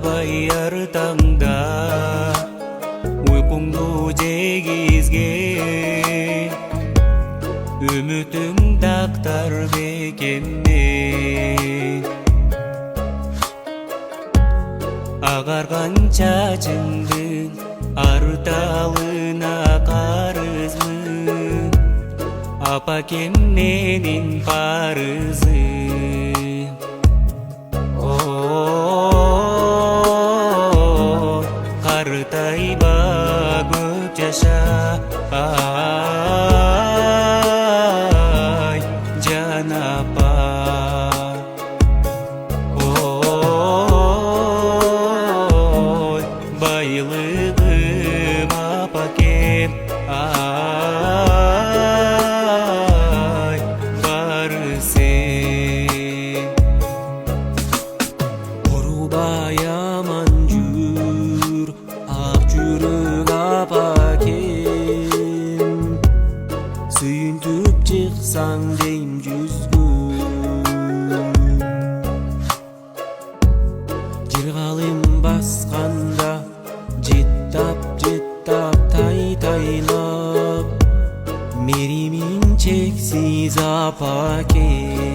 Bayar tangda Uyqungdu jegizgen Үмүтүң дактар бекемде Агарган чачыңдын арталына карызмын Апакем менин парызым Картайба көп жаша ай жан апа ой байлыгым апакем ай бары сен Орубай аман жүр ак жүрөк апакем Сүйүнтүп чыксаң дейм жүзгө Жыргалым басканда жыттап тайтайлап Меримиң чексиз апакем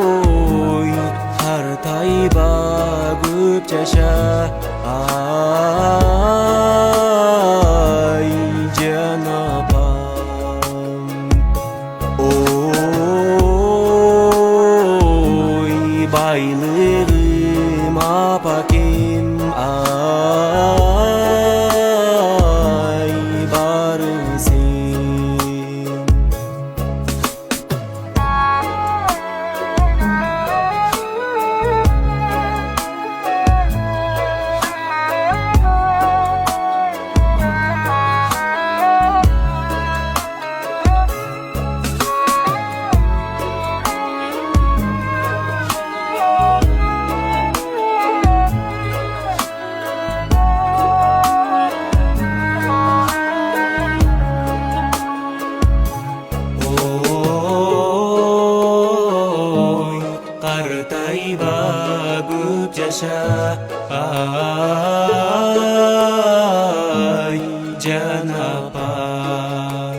Ой картайба көп жаша ай жан апам ой байлыгым апакем ай бары сен Картайба көп жаша ай жан апам